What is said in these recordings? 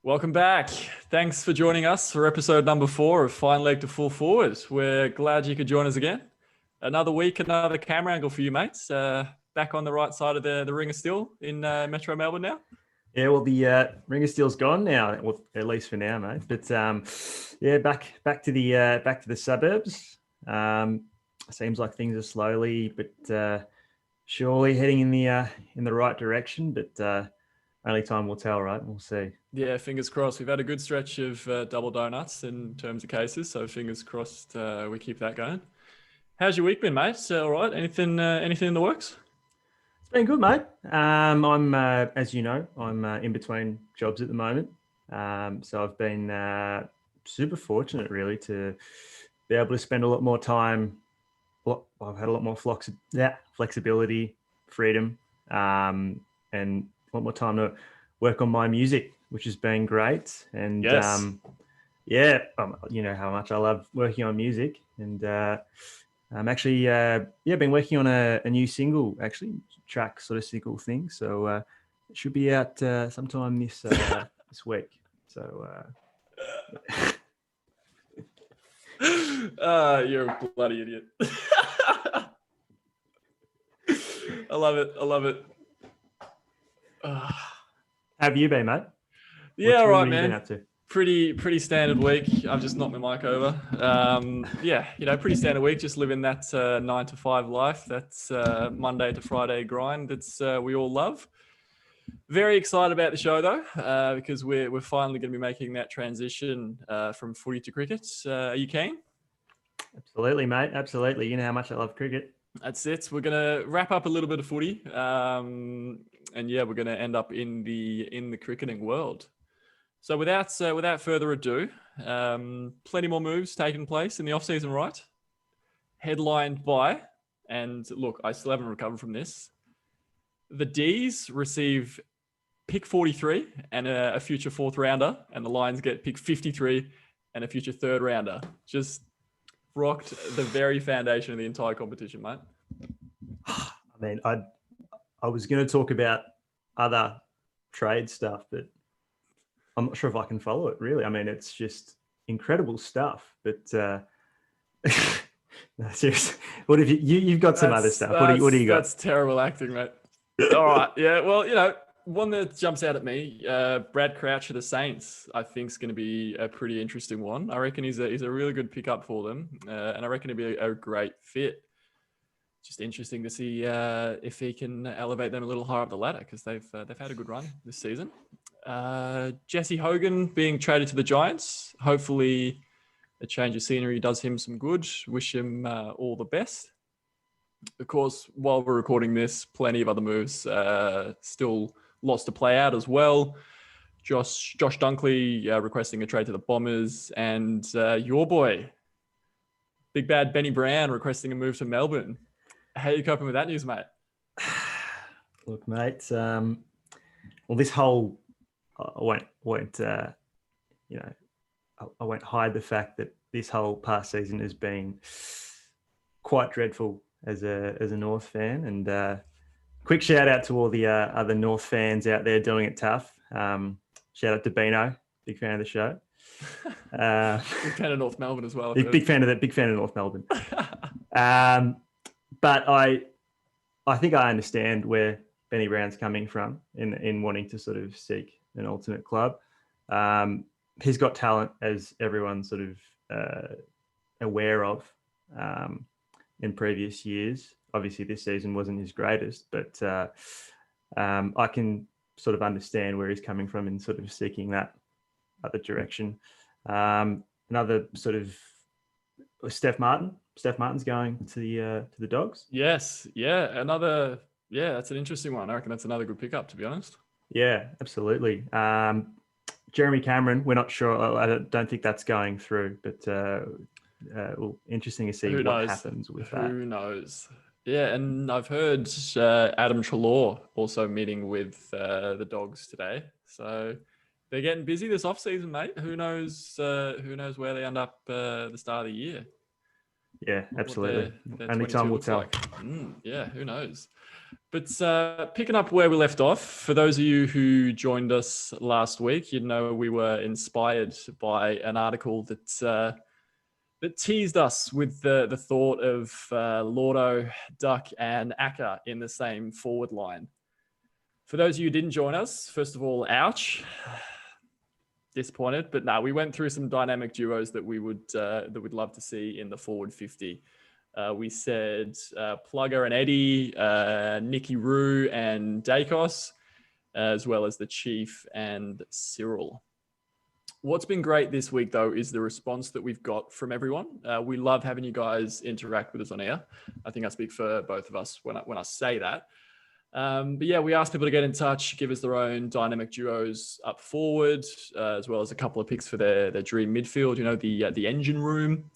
Welcome back. Thanks for joining us for episode number 4 of Fine Leg to Full Forward. We're glad you could join us again. Another week, another camera angle for you, mates. Back on the right side of the Ring of Steel in Metro Melbourne now. Yeah, well, the Ring of Steel's gone now, well, at least for now, mate. But back to the suburbs. Seems like things are slowly but surely heading in the right direction. But only time will tell, right? We'll see. Yeah, fingers crossed. We've had a good stretch of double donuts in terms of cases, so fingers crossed we keep that going. How's your week been, mate? All right? Anything in the works? It's been good, mate. I'm, as you know, I'm in between jobs at the moment. So I've been super fortunate, really, to be able to spend a lot more time. I've had a lot more flexibility, freedom, and a lot more time to work on my music, which has been great. And Yes. you know how much I love working on music. And I'm actually, been working on a new single, actually, track sort of single thing. So it should be out sometime this week. So you're a bloody idiot. I love it. How have you been, mate? Yeah, all right, what have you man. been up to? Pretty standard week. I've just knocked my mic over. Pretty standard week. Just living that 9 to 5 life. That's Monday to Friday grind. That's we all love. Very excited about the show though, because we're finally going to be making that transition from footy to cricket. Are you keen? Absolutely, mate. Absolutely. You know how much I love cricket. That's it. We're going to wrap up a little bit of footy, and we're going to end up in the cricketing world. So without further ado, plenty more moves taking place in the off-season, right? Headlined by, and look, I still haven't recovered from this. The D's receive pick 43 and a future 4th rounder, and the Lions get pick 53 and a future 3rd rounder. Just rocked the very foundation of the entire competition, mate. I mean, I was going to talk about other trade stuff, but I'm not sure if I can follow it, really. I mean, it's just incredible stuff. But no, seriously, what have you've got some other stuff? What do you got? That's terrible acting, mate. All right, yeah. Well, one that jumps out at me, Brad Crouch of the Saints, I think is going to be a pretty interesting one. I reckon he's a really good pickup for them, and I reckon he'd be a great fit. Just interesting to see if he can elevate them a little higher up the ladder, because they've had a good run this season. Jesse Hogan being traded to the Giants. Hopefully a change of scenery does him some good. Wish him all the best. Of course, while we're recording this, plenty of other moves. Still lots to play out as well. Josh Dunkley requesting a trade to the Bombers, and your boy, Big Bad Benny Brown, requesting a move to Melbourne. How are you coping with that news, mate? Look, mate. This whole I won't hide the fact that this whole past season has been quite dreadful as a North fan. And quick shout out to all the other North fans out there doing it tough. Shout out to Bino, big fan of the show. Big fan of North Melbourne as well. Big fan of North Melbourne. But I think I understand where Benny Brown's coming from in wanting to sort of seek an alternate club. He's got talent, as everyone's sort of aware of in previous years. Obviously, this season wasn't his greatest, but I can sort of understand where he's coming from in sort of seeking that other direction. Another sort of Steph Martin's going to the Dogs. Yes, yeah, that's an interesting one. I reckon that's another good pickup, to be honest. Yeah, absolutely. Jeremy Cameron, we're not sure. I don't think that's going through, but interesting to see what happens with that. Who knows? Yeah, and I've heard Adam Treloar also meeting with the Dogs today. So they're getting busy this off-season, mate. Who knows where they end up the start of the year? Yeah, what absolutely. their Only 22 time will looks tell. like. Yeah, who knows? But picking up where we left off, for those of you who joined us last week, you know we were inspired by an article that teased us with the thought of Lordo, Duck, and Acker in the same forward line. For those of you who didn't join us, first of all, ouch, disappointed. But no, we went through some dynamic duos that we'd love to see in the forward 50. We said Plugger and Eddie, Nicky Roo and Dacos, as well as the Chief and Cyril. What's been great this week, though, is the response that we've got from everyone. We love having you guys interact with us on air. I think I speak for both of us when I say that. But yeah, we asked people to get in touch, give us their own dynamic duos up forward, as well as a couple of picks for their dream midfield. You know, the engine room,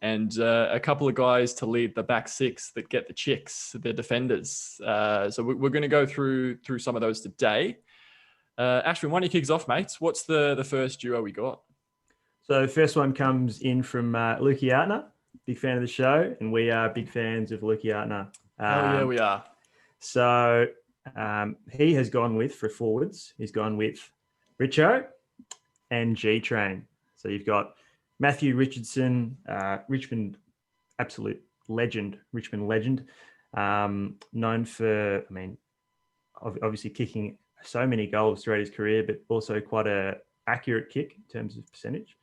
and a couple of guys to lead the back six that get the chicks, the defenders. So we're going to go through some of those today. Ashwin, why don't you kick us off, mates? What's the first duo we got? So the first one comes in from Lukey Artner, big fan of the show, and we are big fans of Lukey Artner. Hell yeah, we are. So he has gone with, for forwards, he's gone with Richo and G-Train. So you've got Matthew Richardson, Richmond legend, known for, obviously kicking so many goals throughout his career, but also quite a accurate kick in terms of percentage.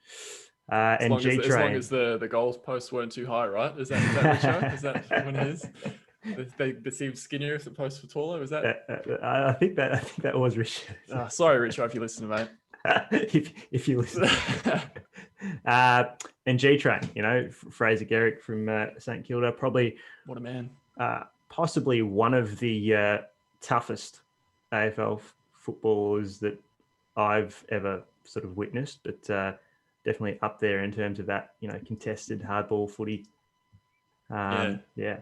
As long as the goals posts weren't too high, right? Is that Richo? Is that when it is? They seem skinnier if the posts were taller. Was that? I think that was Richard. Oh, sorry, Richo, if you listen, mate. if you listen. And G-Train, Fraser Garrick from St Kilda, probably what a man. Possibly one of the toughest AFL footballers that I've ever sort of witnessed, but definitely up there in terms of that, contested hardball footy. Yeah.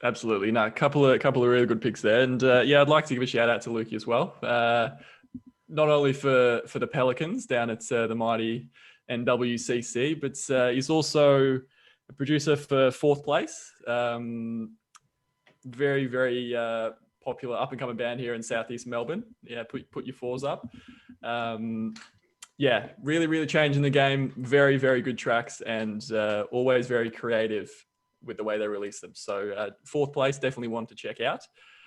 Absolutely. No, a couple of really good picks there. And I'd like to give a shout out to Lukey as well. Not only for the Pelicans down at the mighty NWCC, but he's also a producer for Fourth Place. Very, very popular up and coming band here in Southeast Melbourne. Yeah, put your fours up. Really, really changing the game. Very, very good tracks, and always very creative with the way they release them. So Fourth Place, definitely one to check out.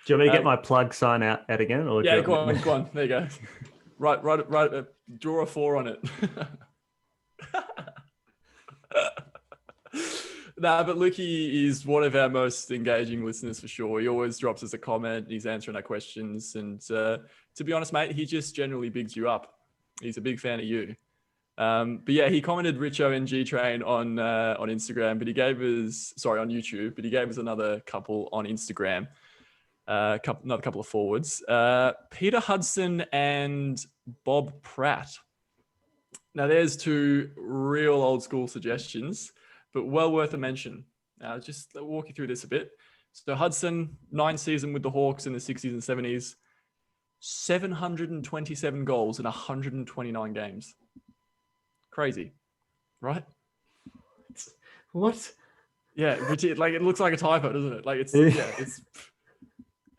Do you want me to get my plug sign out again? Or yeah, go on. There you go. Right. Draw a 4 on it. But Lukey is one of our most engaging listeners for sure. He always drops us a comment. He's answering our questions. And to be honest, mate, he just generally bigs you up. He's a big fan of you. He commented Richo and G-Train on Instagram, on YouTube, but he gave us another couple on Instagram. Another couple of forwards. Peter Hudson and Bob Pratt. Now, there's two real old school suggestions, but well worth a mention. Just walk you through this a bit. So Hudson, 9 seasons with the Hawks in the 60s and 70s, 727 goals in 129 games. Crazy, right? What? Yeah, it looks like a typo, doesn't it? It's.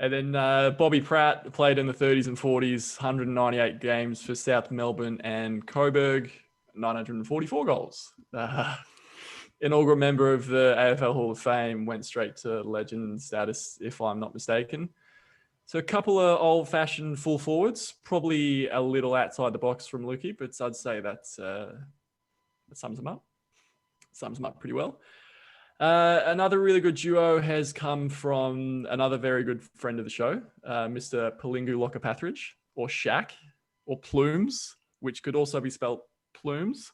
And then Bobby Pratt played in the 30s and 40s, 198 games for South Melbourne and Coburg, 944 goals. Inaugural member of the AFL Hall of Fame, went straight to legend status, if I'm not mistaken. So a couple of old-fashioned full forwards, probably a little outside the box from Lukey, but I'd say that sums them up. Sums them up pretty well. Another really good duo has come from another very good friend of the show, Mr. Palingu Lokapathridge, or Shaq, or Plumes, which could also be spelt Plumes.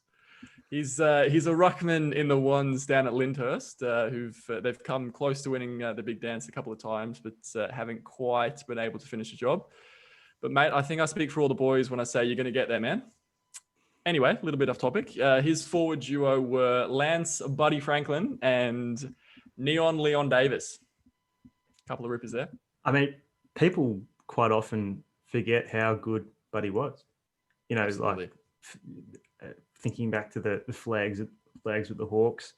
He's a ruckman in the ones down at Lyndhurst, they've come close to winning the big dance a couple of times, but haven't quite been able to finish the job. But mate, I think I speak for all the boys when I say you're going to get there, man. Anyway, a little bit off topic. His forward duo were Lance Buddy Franklin and Neon Leon Davis. A couple of rippers there. I mean, people quite often forget how good Buddy was. Absolutely. Thinking back to the flags with the Hawks,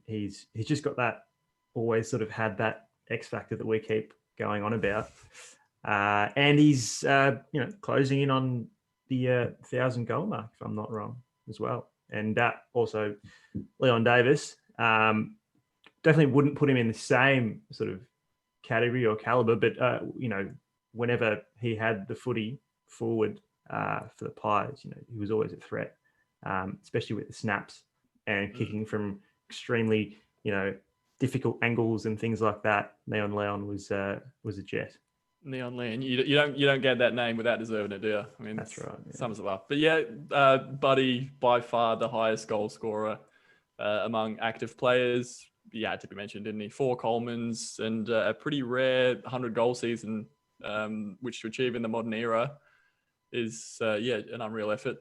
He's just got that, always sort of had that X factor that we keep going on about. And he's closing in on the 1,000 goal mark, if I'm not wrong, as well. And that also, Leon Davis, definitely wouldn't put him in the same sort of category or caliber, but whenever he had the footy forward for the Pies, he was always a threat, especially with the snaps and kicking from extremely difficult angles and things like that. Leon was a jet. Neon Leon, you don't get that name without deserving it, do you? I mean, that's right. Yeah. Sums it up. But yeah, Buddy, by far the highest goal scorer among active players. He had to be mentioned, didn't he? 4 Colemans and a pretty rare 100-goal season, which to achieve in the modern era is an unreal effort.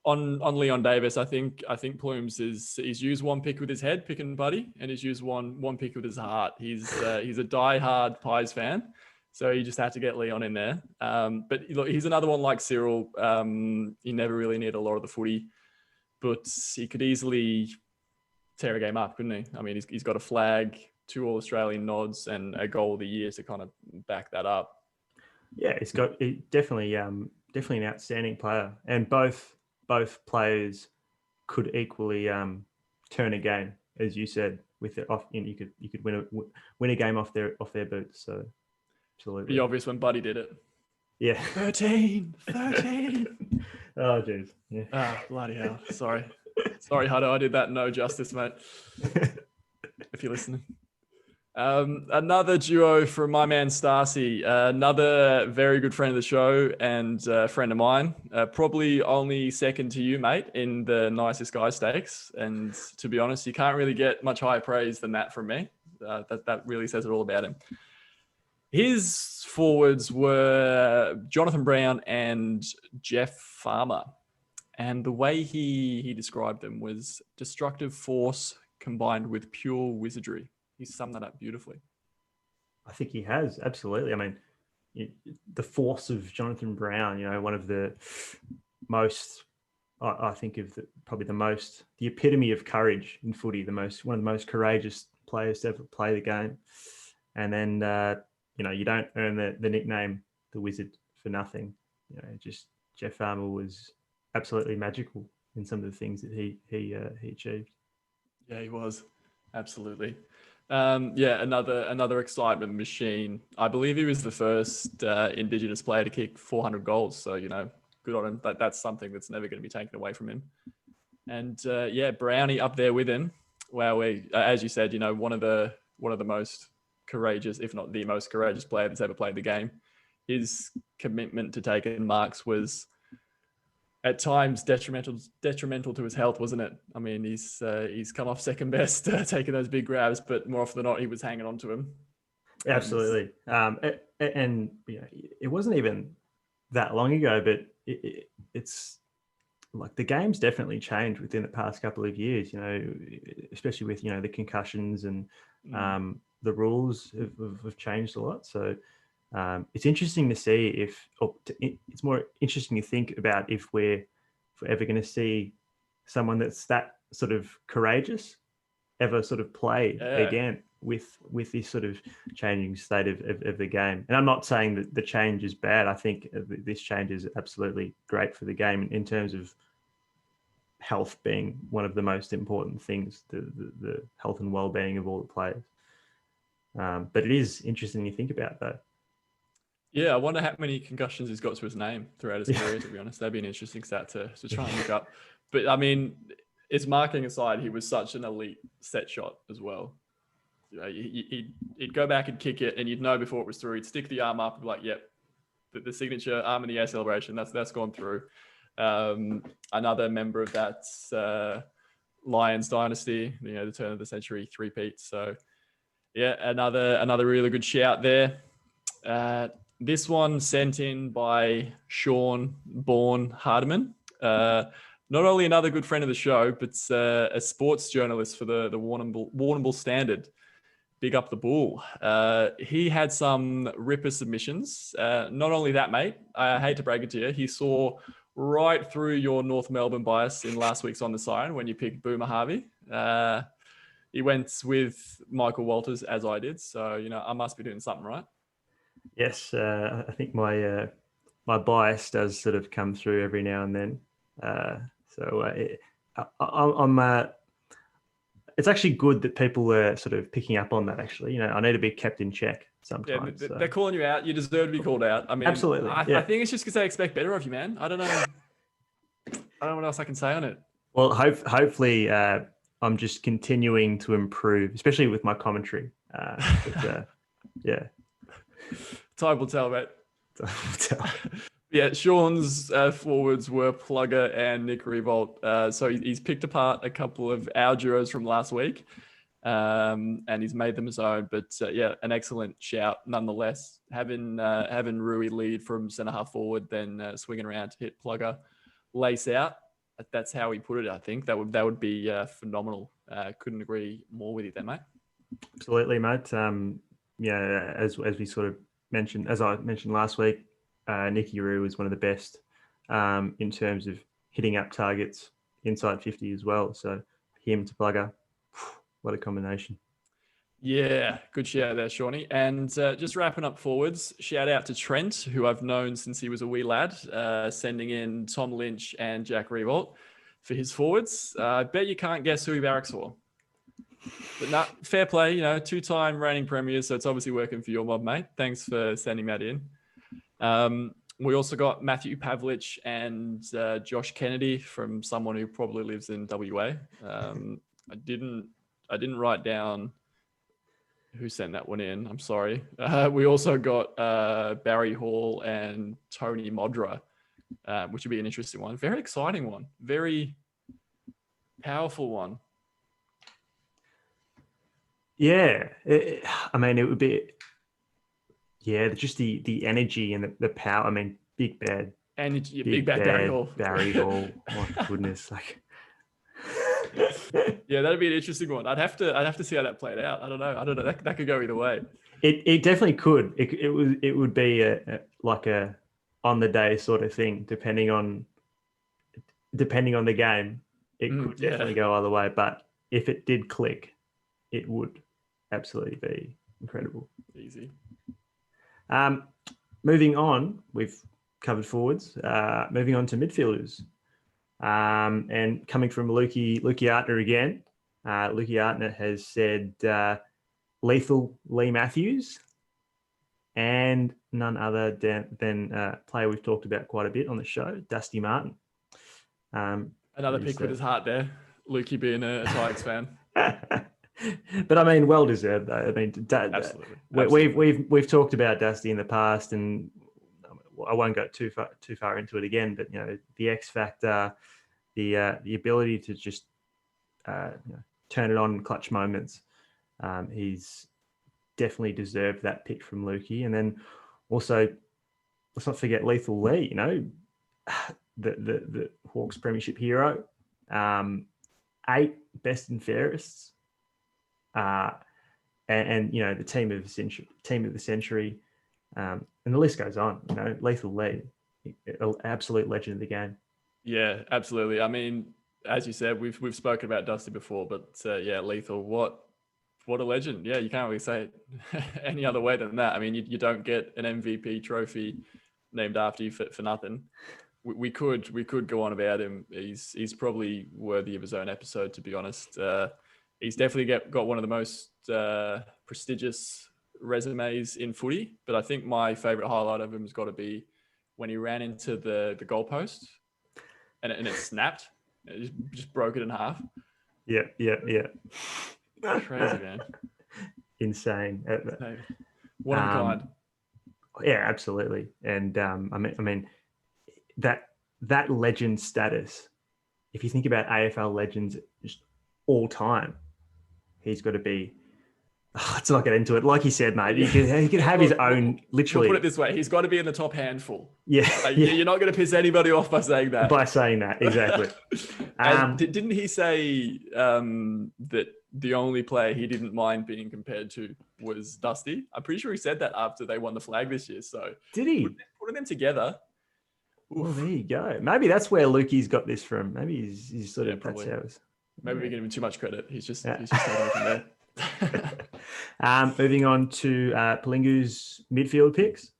On Leon Davis, I think Plumes he's used one pick with his head, picking Buddy, and he's used one pick with his heart. He's a die-hard Pies fan, so he just had to get Leon in there. But look, he's another one like Cyril. He never really needed a lot of the footy, but he could easily tear a game up, couldn't he? I mean, he's got a flag, 2 All-Australian nods, and a goal of the year to kind of back that up. Yeah, definitely an outstanding player, and both players could equally turn a game, as you said. With it off, you could win a game off their boots. So absolutely, pretty obvious when Buddy did it. Yeah, 13. Oh jeez, yeah. Ah, bloody hell. Sorry, Hutto. I did that no justice, mate. If you're listening. Another duo from my man Starsy, another very good friend of the show and friend of mine, probably only second to you, mate, in the nicest guy stakes. And to be honest, you can't really get much higher praise than that from me. That really says it all about him. His forwards were Jonathan Brown and Jeff Farmer. And the way he described them was destructive force combined with pure wizardry. He summed that up beautifully. I think he has, absolutely. I mean, the force of Jonathan Brown, one of the most, I think of the epitome of courage in footy, one of the most courageous players to ever play the game. And then, you don't earn the nickname the Wizard for nothing. Just Jeff Farmer was absolutely magical in some of the things that he achieved. Yeah, he was. Absolutely. Another excitement machine. I believe he was the first Indigenous player to kick 400 goals. So, good on him. That's something that's never going to be taken away from him. And Brownie up there with him. Wow, as you said, one of the most courageous, if not the most courageous player that's ever played the game. His commitment to taking marks was at times detrimental to his health, wasn't it? I mean, he's come off second best taking those big grabs, but more often than not, he was hanging on to him. Absolutely. And it wasn't even that long ago, but it's like the game's definitely changed within the past couple of years, especially with, the concussions and the rules have changed a lot. So it's interesting to see it's more interesting to think about if we're ever going to see someone that's that sort of courageous ever sort of play again with this sort of changing state of the game. And I'm not saying that the change is bad. I think this change is absolutely great for the game in terms of health being one of the most important things, the health and well-being of all the players. But it is interesting to think about, though. Yeah, I wonder how many concussions he's got to his name throughout his career, to be honest. That'd be an interesting stat to try and look up. But, I mean, it's marking aside, he was such an elite set shot as well. He'd go back and kick it, and you'd know before it was through. He'd stick the arm up and be like, yep, the signature arm in the air celebration, that's gone through. Another member of that Lions dynasty, the turn of the century three-peat. So, yeah, another really good shout there. This one sent in by Sean Bourne Hardiman. Not only another good friend of the show, but a sports journalist for the Warrnambool Standard. Big up the Bull. He had some ripper submissions. Not only that, mate, I hate to break it to you, he saw right through your North Melbourne bias in last week's On the Siren when you picked Boomer Harvey. He went with Michael Walters as I did. So, I must be doing something right. Yes, I think my bias does sort of come through every now and then. It's actually good that people are sort of picking up on that. Actually, I need to be kept in check sometimes. Yeah, they're calling you out. You deserve to be called out. I mean, absolutely. I think it's just because they expect better of you, man. I don't know. I don't know what else I can say on it. Well, hopefully, I'm just continuing to improve, especially with my commentary. Yeah. Time will tell, mate. Yeah, Sean's forwards were Plugger and Nick Revolt. So he's picked apart a couple of our duos from last week, and he's made them his own. But yeah, an excellent shout nonetheless. Having Rui lead from centre half forward, then swinging around to hit Plugger, lace out. That's how he put it. I think that would be phenomenal. Couldn't agree more with you there, mate. Absolutely, mate. Yeah, as we sort of mentioned, as I mentioned last week, Nicky Roo was one of the best in terms of hitting up targets inside 50 as well. So him to Plugger, what a combination. Yeah, good shout there, Shawnee. And just wrapping up forwards, shout out to Trent, who I've known since he was a wee lad, sending in Tom Lynch and Jack Revolt for his forwards. I bet you can't guess who he barracks for. But fair play, two-time reigning premiers, so it's obviously working for your mob, mate. Thanks for sending that in. We also got Matthew Pavlich and Josh Kennedy from someone who probably lives in WA. I didn't write down who sent that one in. I'm sorry. We also got Barry Hall and Tony Modra, which would be an interesting one. Very exciting one. Very powerful one. Yeah. It would be... Yeah, just the energy and the power. I mean, big bad. And big bad Barry Hall. Barry Hall. My goodness. Yeah, that'd be an interesting one. I'd have to see how that played out. I don't know. That could go either way. It definitely could. It would be a on the day sort of thing, depending on the game. It could definitely go either way. But if it did click, it would absolutely be incredible. Easy. Moving on, we've covered forwards. Moving on to midfielders. And coming from Lukey Artner again, Lukey Artner has said lethal Lee Matthews and none other than a player we've talked about quite a bit on the show, Dusty Martin. Another pick with his heart there. Lukey being a Tigers fan. But I mean, well deserved though. I mean, Absolutely. We've talked about Dusty in the past, and I won't go too far into it again. But the X factor, the ability to just turn it on in clutch moments. He's definitely deserved that pick from Lukey, and then also let's not forget Lethal Lee. The Hawks premiership hero, 8 best and fairest. And the team of the century, and the list goes on. Lethal Lee, absolute legend of the game. Yeah, absolutely. I mean, as you said, we've spoken about Dusty before, but yeah, Lethal, what a legend. Yeah, you can't really say it any other way than that. I mean, you don't get an MVP trophy named after you for nothing. We could go on about him. He's probably worthy of his own episode, to be honest. He's definitely got one of the most prestigious resumes in footy, but I think my favourite highlight of him has got to be when he ran into the goalpost and it snapped. It just broke it in half. Yeah. Crazy, man. Insane. One of a kind. Yeah, absolutely. And I mean that legend status, if you think about AFL legends just all time, he's got to be... let's not get into it. Like you said, mate, he can have his own, literally. We'll put it this way. He's got to be in the top handful. Yeah. You're not going to piss anybody off by saying that. By saying that, exactly. Didn't he say that the only player he didn't mind being compared to was Dusty? I'm pretty sure he said that after they won the flag this year. So did he? Putting them together, Well, there you go. Maybe that's where Lukey's got this from. Maybe he's sort Yeah, of that's probably. how it's. Maybe Yeah. we give him too much credit. He's just Yeah. taking it from there. Moving on to Palingu's midfield picks.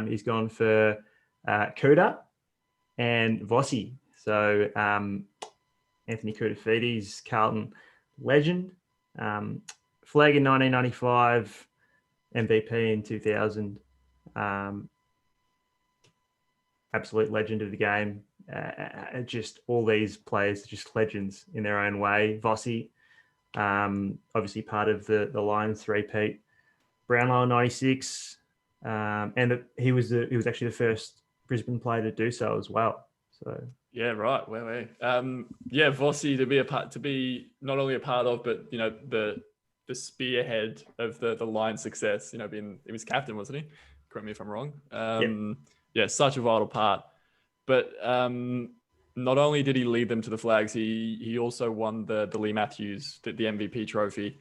He's gone for Kuda and Vossi. So Anthony Koutoufides, Carlton legend, flag in 1995, MVP in 2000, absolute legend of the game. Just all these players are just legends in their own way. Vossi, obviously part of the Lions three-peat. Brownlow 96, and he was actually the first Brisbane player to do so as well. So yeah, right. Well, yeah, Vossi to be not only a part of, but the spearhead of the Lions' success. He was captain, wasn't he? Correct me if I'm wrong. Yep. Yeah, such a vital part. But not only did he lead them to the flags, he also won the Lee Matthews, the MVP trophy,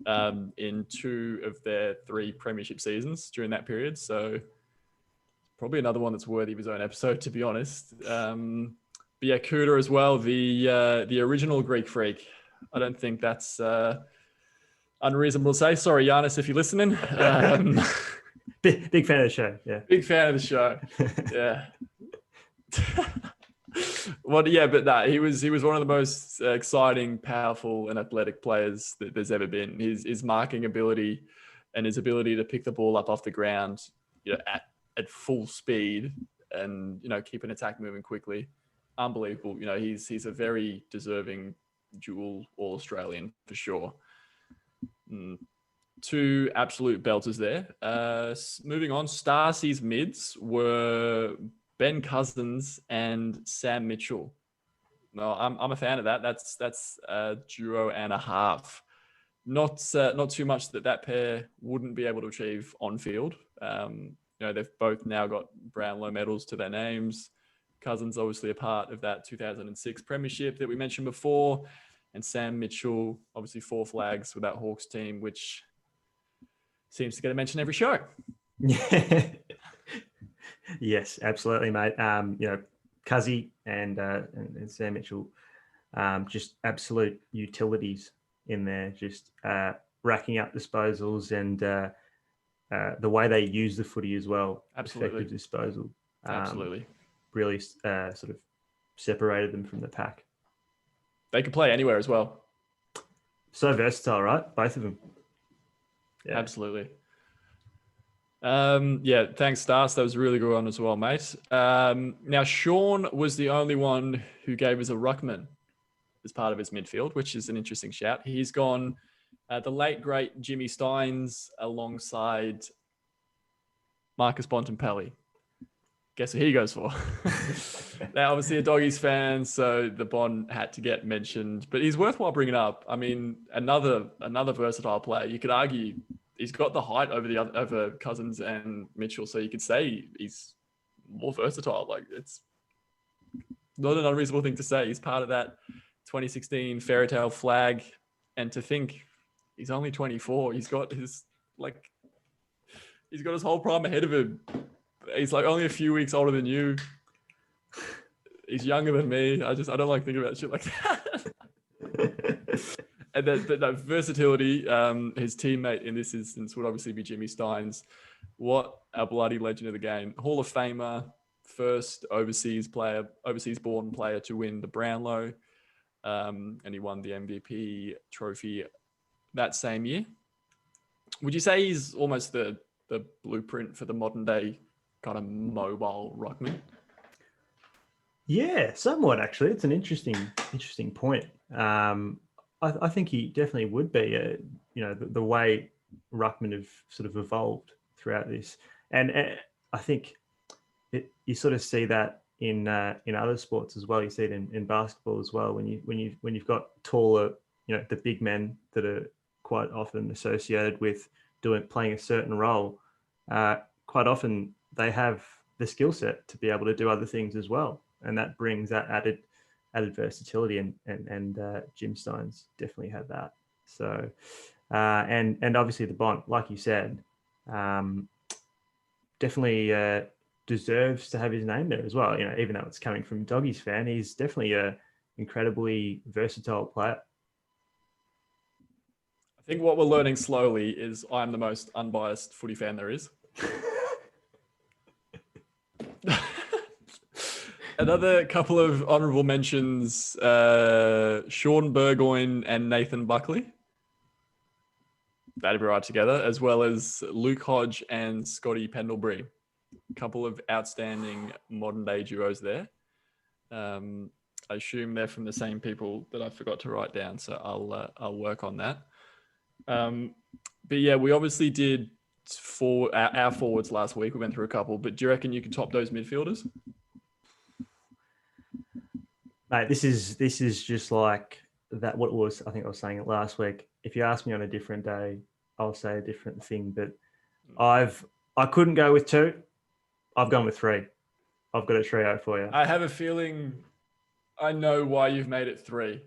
in 2 of their 3 premiership seasons during that period. So probably another one that's worthy of his own episode, to be honest. But yeah, Kuda as well, the original Greek freak. I don't think that's unreasonable to say. Sorry, Giannis, if you're listening. Big fan of the show. Yeah. Big fan of the show. Yeah. Well, yeah, but he was one of the most exciting, powerful, and athletic players that there's ever been. His marking ability and his ability to pick the ball up off the ground, at full speed, and keep an attack moving quickly, unbelievable. He's a very deserving dual All-Australian for sure. 2 absolute belters there. Moving on, Starcy's mids were Ben Cousins and Sam Mitchell. No, I'm a fan of that. That's a duo and a half. Not too much that pair wouldn't be able to achieve on field. They've both now got Brownlow medals to their names. Cousins obviously a part of that 2006 premiership that we mentioned before, and Sam Mitchell obviously 4 flags with that Hawks team, which seems to get a mention every show. Yes, absolutely, mate. Cuzzy and Sam Mitchell, just absolute utilities in there, just racking up disposals and the way they use the footy as well. Absolutely. Effective disposal. Absolutely. Really sort of separated them from the pack. They could play anywhere as well. So versatile, right? Both of them. Yeah. Absolutely. Yeah, thanks, Stars. That was a really good one as well, mate. Now, Sean was the only one who gave us a ruckman as part of his midfield, which is an interesting shout. He's gone the late, great Jimmy Steins alongside Marcus Bontempelli. Guess who he goes for? Now, obviously, a Doggies fan, so the Bond had to get mentioned, but he's worthwhile bringing up. I mean, another versatile player. You could argue he's got the height over Cousins and Mitchell, so you could say he's more versatile. Like, it's not an unreasonable thing to say. He's part of that 2016 fairy tale flag, and to think he's only 24. He's got his whole prime ahead of him. He's like only a few weeks older than you. He's younger than me. I don't like thinking about shit like that. And that versatility, his teammate in this instance would obviously be Jimmy Steins. What a bloody legend of the game. Hall of Famer, first overseas-born player to win the Brownlow. And he won the MVP trophy that same year. Would you say he's almost the blueprint for the modern day kind of mobile ruckman? Yeah, somewhat actually. It's an interesting point. I think he definitely would be. The way ruckman have sort of evolved throughout this, and I think you sort of see that in other sports as well. You see it in basketball as well. When you've got taller, the big men that are quite often associated with playing a certain role. Quite often they have the skill set to be able to do other things as well, and that brings that added versatility. And Jim Steins definitely had that. So, and obviously the Bont, like you said, definitely deserves to have his name there as well. You know, even though it's coming from Doggies fan, he's definitely a incredibly versatile player. I think what we're learning slowly is I'm the most unbiased footy fan there is. Another couple of honourable mentions, Sean Burgoyne and Nathan Buckley. That'd be right together, as well as Luke Hodge and Scotty Pendlebury. A couple of outstanding modern day duos there. I assume they're from the same people that I forgot to write down, so I'll work on that. But yeah, we obviously did our forwards last week. We went through a couple, but do you reckon you could top those midfielders? Mate, this is just like that. What it was, I think I was saying it last week. If you ask me on a different day, I'll say a different thing. But I couldn't go with 2. I've gone with 3. I've got a trio for you. I have a feeling I know why you've made it 3.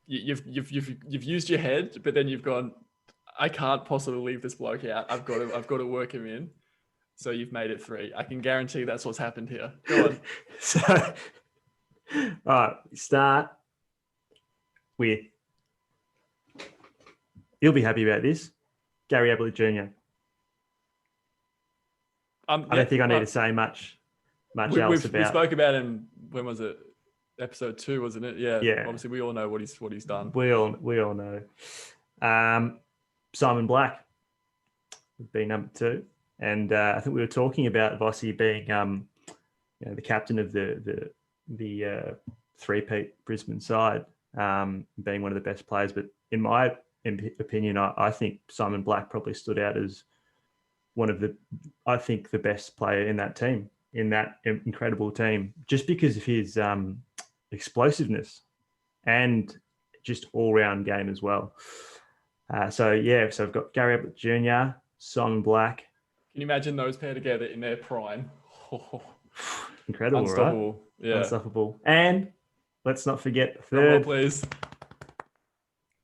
You've used your head, but then you've gone, I can't possibly leave this bloke out. I've got to work him in. So you've made it 3. I can guarantee that's what's happened here. Go on. So, all right, start with. You'll be happy about this, Gary Ablett Jr. I don't think I need to say much else about. We spoke about him. When was it? Episode 2, wasn't it? Yeah. Yeah. Obviously, we all know what he's done. We all know. Simon Black would be number 2, and I think we were talking about Vossi being, the captain of the three-peat Brisbane side, being one of the best players. But in my opinion, I think Simon Black probably stood out as one of the best player in that team, in that incredible team, just because of his explosiveness and just all-round game as well. So I've got Gary Ablett Jr., Simon Black. Can you imagine those pair together in their prime? Incredible, unstoppable, right? Yeah, unstoppable. And let's not forget the third. third, Please.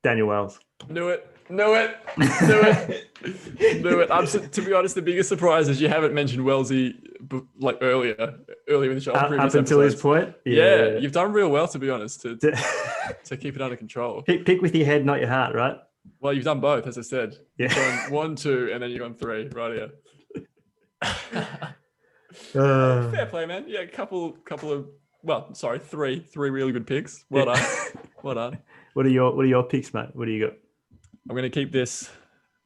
Daniel Wells. Knew it. Knew it. To be honest, the biggest surprise is you haven't mentioned Wellesley like earlier in the show. Up until this point, yeah, you've done real well, to be honest, to keep it under control. Pick with your head, not your heart, right? Well, you've done both, as I said. Yeah. You've gone 1, 2, and then you've gone 3 right here. Fair play, man. Yeah, couple of 3 really good picks. Well done. Well done. What are your picks, mate? What do you got? I'm going to keep this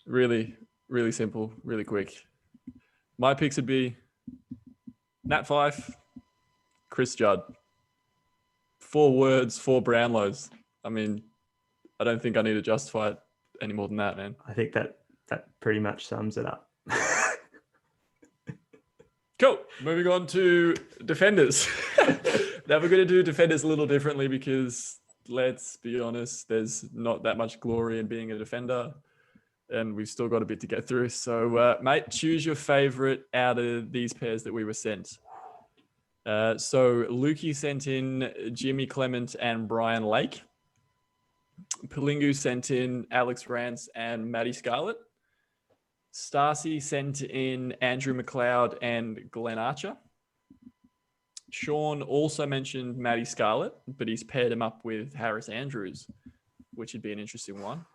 really, really simple, really quick. My picks would be Nat Fyfe, Chris Judd. 4 words, 4 Brownlows. I mean, I don't think I need to justify it any more than that, man. I think that pretty much sums it up. Cool. Moving on to defenders. Now we're going to do defenders a little differently because, let's be honest, there's not that much glory in being a defender, and we've still got a bit to get through. So, mate, choose your favorite out of these pairs that we were sent. So Lukey sent in Jimmy Clement and Brian Lake. Palingu sent in Alex Rance and Matty Scarlett. Stacey sent in Andrew McLeod and Glenn Archer. Sean also mentioned Matty Scarlett, but he's paired him up with Harris Andrews, which would be an interesting one.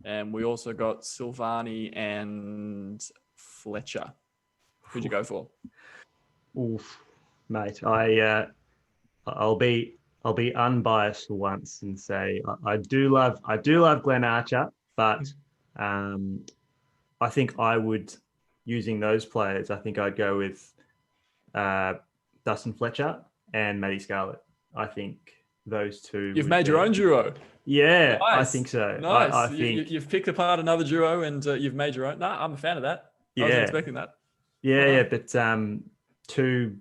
And we also got Silvani and Fletcher. Who'd you go for? Oof, mate. I'll be unbiased for once and say I do love Glenn Archer, but I think I would, using those players, I think I'd go with Dustin Fletcher and Matty Scarlett. I think those two. You've made your own duo. Yeah, nice. I think so. Nice. I think you've picked apart another duo and you've made your own. No, I'm a fan of that. I wasn't expecting that. Yeah, but 2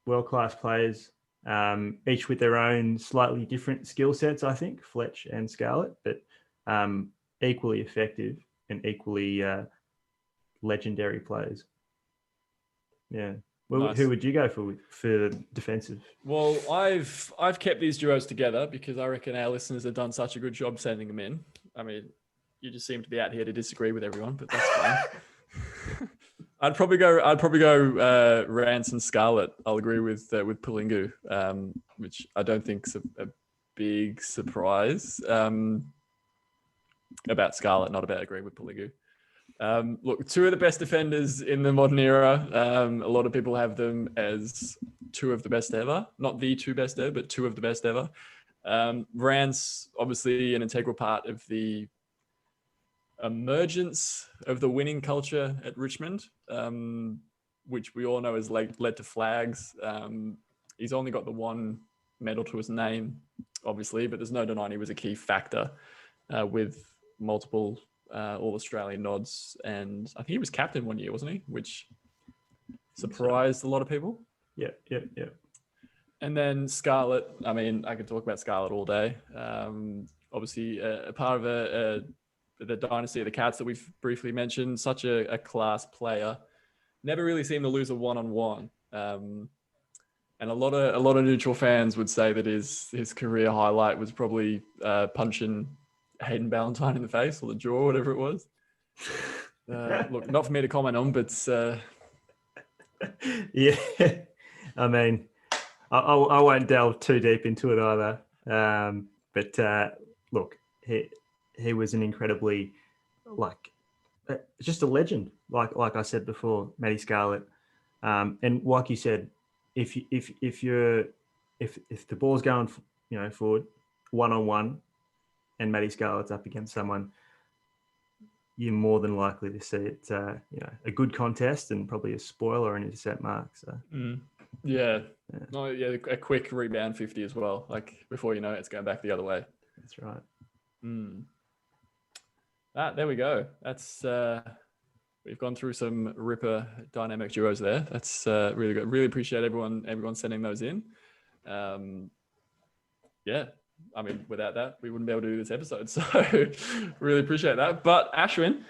world-class players, each with their own slightly different skill sets, I think, Fletch and Scarlett, but equally effective and equally legendary players. Yeah. Well, Nice. Who would you go for defensive? Well, I've kept these duos together because I reckon our listeners have done such a good job sending them in. I mean, you just seem to be out here to disagree with everyone, but that's fine. I'd probably go Rance and Scarlett. I'll agree with Palingu, which I don't think's a big surprise. About Scarlett, not about agree with Palingu. Look, two of the best defenders in the modern era. A lot of people have them as two of the best ever. Not the two best ever, but two of the best ever. Rance, obviously an integral part of the emergence of the winning culture at Richmond, which we all know has led to flags. He's only got the one medal to his name, obviously, but there's no denying he was a key factor with multiple All-Australian nods. And I think he was captain one year, wasn't he? Which surprised a lot of people. Yeah. And then Scarlett, I mean, I could talk about Scarlett all day. Obviously, a part of the dynasty of the Cats that we've briefly mentioned, such a class player. Never really seemed to lose a one-on-one. And a lot of neutral fans would say that his career highlight was probably punching Hayden Ballantyne in the face or the jaw, whatever it was. Look, not for me to comment on, but yeah, I mean, I won't delve too deep into it either. But look, he was an incredibly, just a legend. Like I said before, Matty Scarlett, and like you said, if the ball's going, forward, 1-on-1, and Matty Scarlett's up against someone, you're more than likely to see it, a good contest and probably a spoil or an intercept mark. So a quick rebound 50 as well. Like before you know it, it's going back the other way. That's right. There we go. That's we've gone through some ripper dynamic duos there. That's really good. Really appreciate everyone sending those in. I mean, without that, we wouldn't be able to do this episode. So really appreciate that. But Ashwin,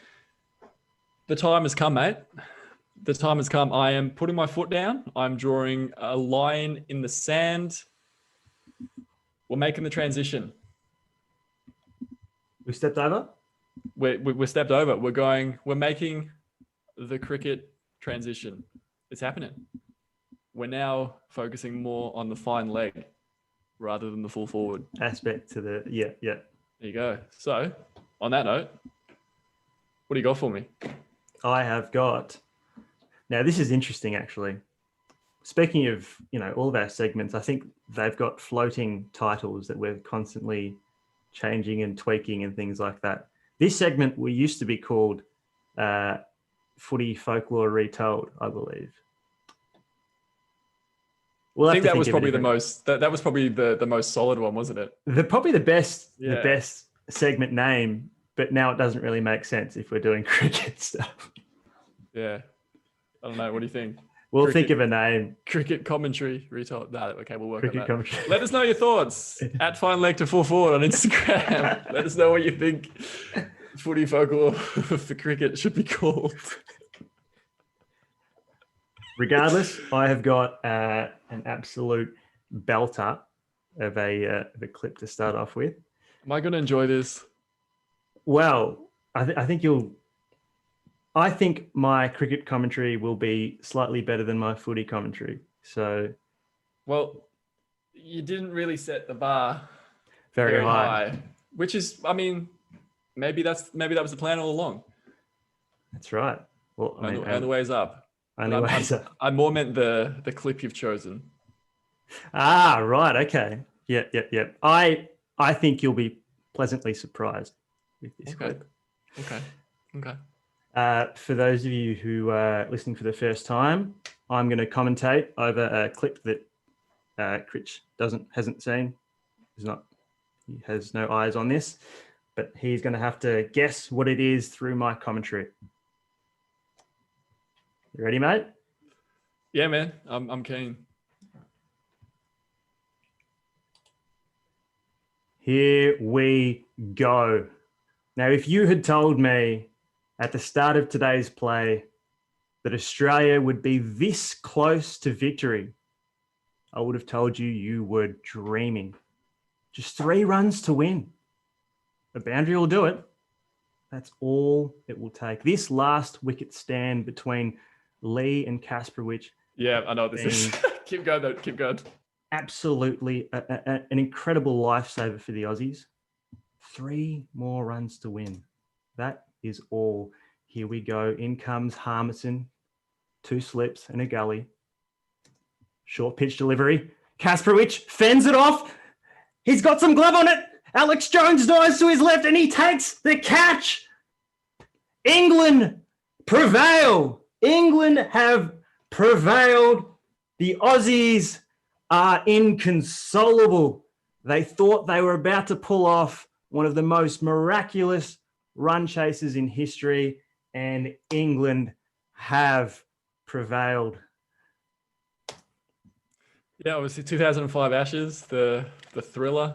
the time has come, mate. The time has come. I am putting my foot down. I'm drawing a line in the sand. We're making the transition. We stepped over? We're stepped over. We're making the cricket transition. It's happening. We're now focusing more on the fine leg rather than the full forward aspect to the yeah. There you go. So on that note, what do you got for me? I have got, now this is interesting actually. Speaking of, all of our segments, I think they've got floating titles that we're constantly changing and tweaking and things like that. This segment we used to be called Footy Folklore Retold, I believe. I think that was probably the most. That was probably the most solid one, wasn't it? Probably the best segment name, but now it doesn't really make sense if we're doing cricket stuff. Yeah, I don't know. What do you think? We'll think of a name. Cricket commentary retold. No, okay, we'll work cricket on that. Commentary. Let us know your thoughts at Fine Leg to Full Forward on Instagram. Let us know what you think Footy Folklore for cricket should be called. Regardless, I have got an absolute belter of a clip to start off with. Am I going to enjoy this? Well, I think my cricket commentary will be slightly better than my footy commentary. So, well, you didn't really set the bar very high, which is, I mean, maybe that was the plan all along. That's right. Well, and the way's up. I more meant the clip you've chosen. Ah, right. Okay. Yep. I think you'll be pleasantly surprised with this clip. Okay. For those of you who are listening for the first time, I'm going to commentate over a clip that Critch hasn't seen. He has no eyes on this, but he's going to have to guess what it is through my commentary. You ready, mate? Yeah, man. I'm keen. Here we go. Now, if you had told me at the start of today's play that Australia would be this close to victory, I would have told you were dreaming. Just 3 runs to win. A boundary will do it. That's all it will take. This last wicket stand between Lee and Kasprowicz Yeah, I know what this is. Keep going, though. Keep going. absolutely an incredible lifesaver for the Aussies. 3 more runs to win. That is all. Here we go. In comes Harmison. 2 slips and a gully. Short pitch delivery. Kasprowicz fends it off. He's got some glove on it. Alex Jones dives to his left and he takes the catch. England prevail. England have prevailed. The Aussies are inconsolable. They thought they were about to pull off one of the most miraculous run chases in history, and England have prevailed. Yeah, obviously 2005 Ashes, the thriller.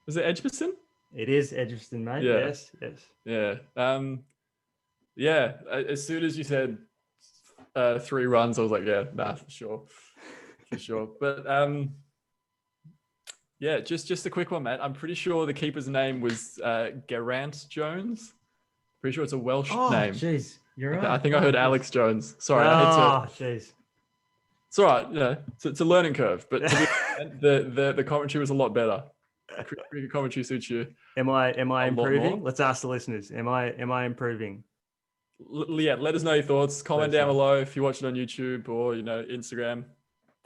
Was it Edgbaston? It is Edgbaston, mate. Yeah. Yes, yes. Yeah. Yeah. As soon as you said 3 runs, I was like, yeah, nah, for sure. But yeah, just a quick one, Matt. I'm pretty sure the keeper's name was Geraint Jones. Pretty sure it's a Welsh name. Jeez, you're right. I think I heard Alex Jones. Sorry, jeez. It's all right. Yeah, it's a learning curve, but the commentary was a lot better. Cricket commentary suits you. Am I improving? Let's ask the listeners. Am I improving? Yeah, let us know your thoughts. Comment down below if you watch it on YouTube or Instagram.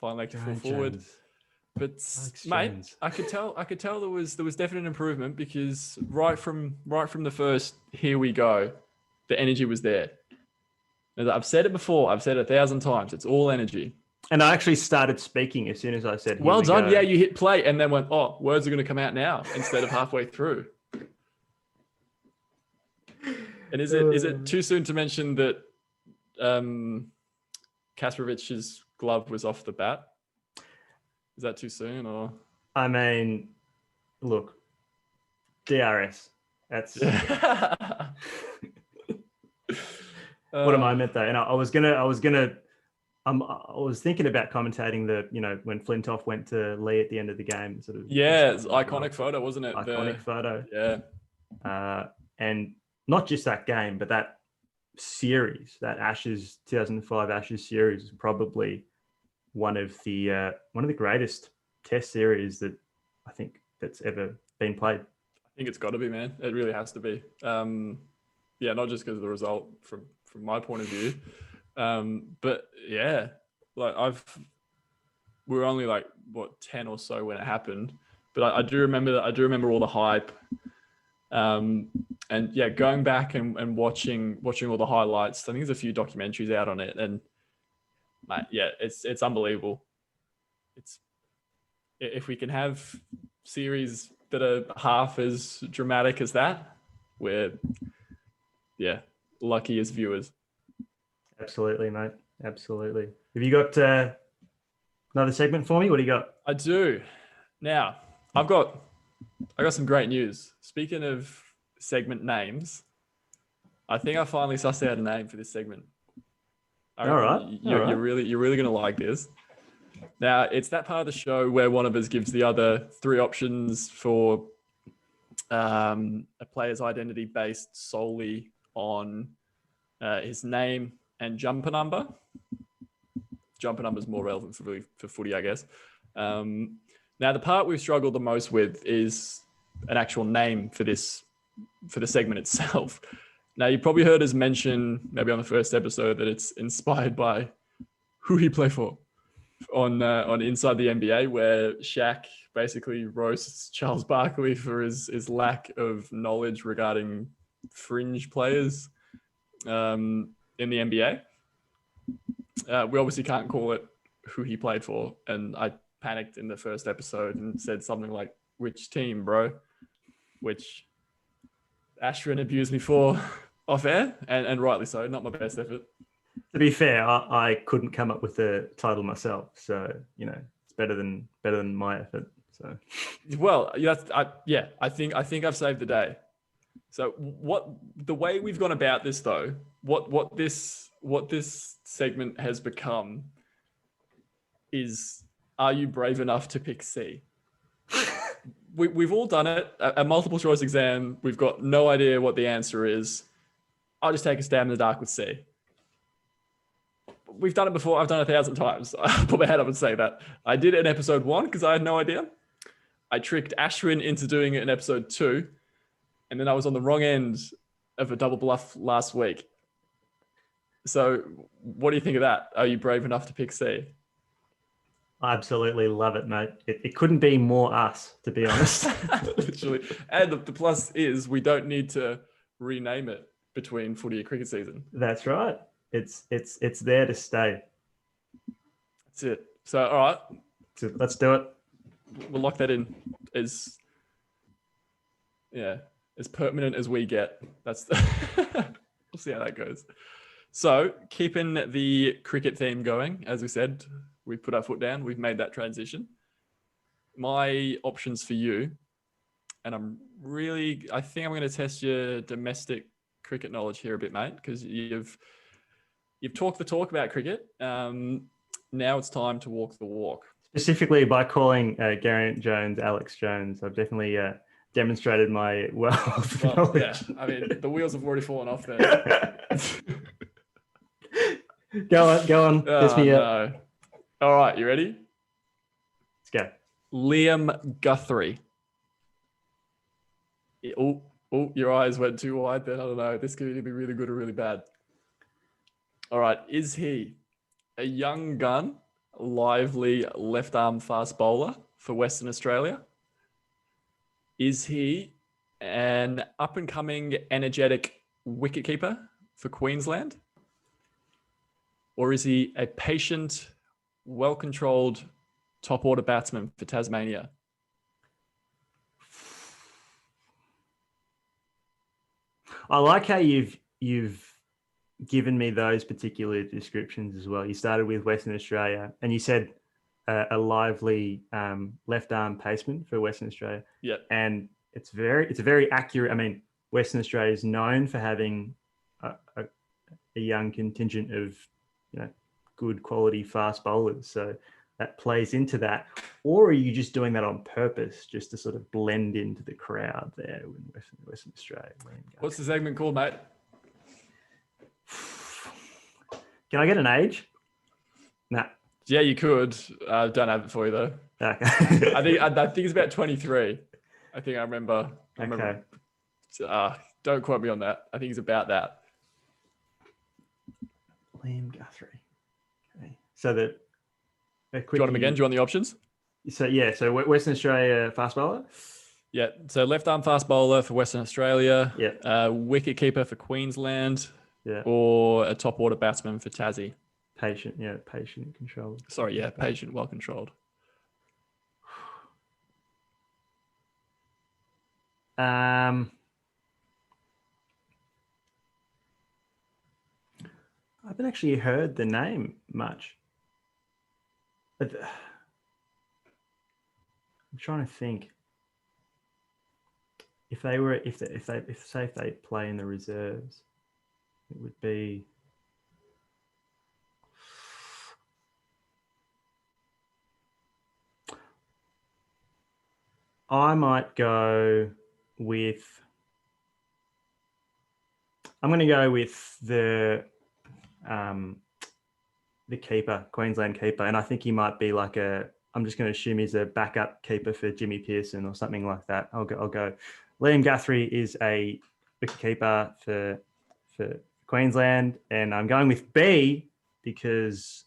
Find like full forward. But mate, I could tell there was definite improvement because right from the first here we go, the energy was there. As I've said it before, I've said it 1,000 times. It's all energy. And I actually started speaking as soon as I said, well done. Yeah, you hit play and then went, oh, words are going to come out now instead of halfway through. And is it too soon to mention that Kasprovich's glove was off the bat? Is that too soon or? I mean, look, DRS. That's what am I meant though? And I was thinking about commentating when Flintoff went to Lee at the end of the game, sort of. Yeah, it's iconic photo, wasn't it? Iconic photo. Yeah. And not just that game, but that series, that Ashes 2005 Ashes series, is probably one of the greatest Test series that I think that's ever been played. I think it's got to be, man. It really has to be. Yeah, not just because of the result from my point of view, but yeah, like we were only like 10 or so when it happened, but I do remember all the hype, and yeah, going back and watching all the highlights. I think there's a few documentaries out on it, and mate, yeah, it's unbelievable. It's if we can have series that are half as dramatic as that, we're lucky as viewers. Absolutely, mate. Absolutely. Have you got another segment for me? What do you got? I do. Now, I got some great news. Speaking of segment names, I think I finally sussed out a name for this segment. All right. You're really gonna like this. Now, it's that part of the show where one of us gives the other 3 options for a player's identity based solely on his name and jumper number. Jumper number is more relevant for footy, I guess. Now, the part we've struggled the most with is an actual name for the segment itself. Now, you probably heard us mention maybe on the first episode that it's inspired by who he played for on Inside the NBA, where Shaq basically roasts Charles Barkley for his lack of knowledge regarding fringe players in the NBA. We obviously can't call it who he played for, and I panicked in the first episode and said something like, "Which team, bro?" Which Ashton abused me for off air, and rightly so. Not my best effort. To be fair, I couldn't come up with the title myself, so it's better than my effort. So, well, I think I've saved the day. So, the way we've gone about this though, what this segment has become is, are you brave enough to pick C? We've all done it. A multiple choice exam. We've got no idea what the answer is. I'll just take a stab in the dark with C. we've done it before. I've done it 1,000 times. I'll put my head up and say that. I did it in episode 1 because I had no idea. I tricked Ashwin into doing it in episode 2. And then I was on the wrong end of a double bluff last week. So what do you think of that? Are you brave enough to pick C? I absolutely love it, mate. It couldn't be more us, to be honest. Literally. And the plus is we don't need to rename it between footy and cricket season. That's right. It's there to stay. That's it. So, all right. So let's do it. We'll lock that in as permanent as we get. That's we'll see how that goes. So keeping the cricket theme going, as we said, we've put our foot down. We've made that transition. My options for you, and I think I'm going to test your domestic cricket knowledge here a bit, mate, because you've talked the talk about cricket. Now it's time to walk the walk. Specifically by calling Geraint Jones Alex Jones, I've definitely demonstrated my wealth of knowledge. Yeah, I mean, the wheels have already fallen off there. Go on. Kiss me up. No. All right, you ready? Let's go. Liam Guthrie. Oh, your eyes went too wide then. I don't know. This could either be really good or really bad. All right. Is he a young gun, lively left arm fast bowler for Western Australia? Is he an up and coming energetic wicketkeeper for Queensland? Or is he a patient, well-controlled top order batsman for Tasmania? I like how you've given me those particular descriptions as well. You started with Western Australia, and you said a lively left arm paceman for Western Australia. Yeah, and it's a very accurate. I mean, Western Australia is known for having a young contingent of good quality fast bowlers. So that plays into that. Or are you just doing that on purpose, just to sort of blend into the crowd there in Western Australia? What's the segment called, mate? Can I get an age? Nah. Yeah, you could. Don't have it for you though. Okay. I think it's about 23. I think I remember. Okay. Don't quote me on that. I think it's about that. Liam Guthrie. Okay. So the do you want them again? Do you want the options? So Western Australia fast bowler. Yeah. So left arm fast bowler for Western Australia. Yeah. Wicket keeper for Queensland. Yeah. Or a top order batsman for Tassie. Patient and controlled. Sorry, yeah, patient, well controlled. I haven't actually heard the name much. I'm trying to think if they play in the reserves, it would be. I might go with. I'm going to go with the keeper, Queensland keeper, and I think he might be like I'm just going to assume he's a backup keeper for Jimmy Pearson or something like that. I'll go. Liam Guthrie is a wicket keeper for Queensland, and I'm going with B because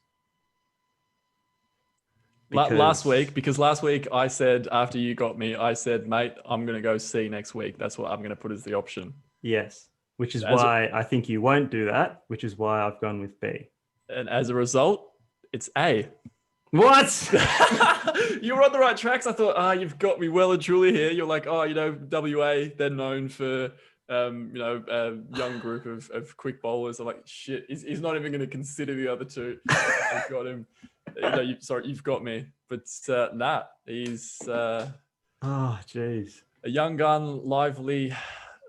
last week I said, after you got me, I said, mate, I'm going to go C next week. That's what I'm going to put as the option. Yes, which is why I think you won't do that, which is why I've gone with B. And as a result, it's A. What? You were on the right tracks. I thought, you've got me well and truly here. You're like, WA, they're known for, a young group of quick bowlers. I'm like, shit, he's not even going to consider the other two. I've got him. You've got me. But he's oh, jeez, a young gun, lively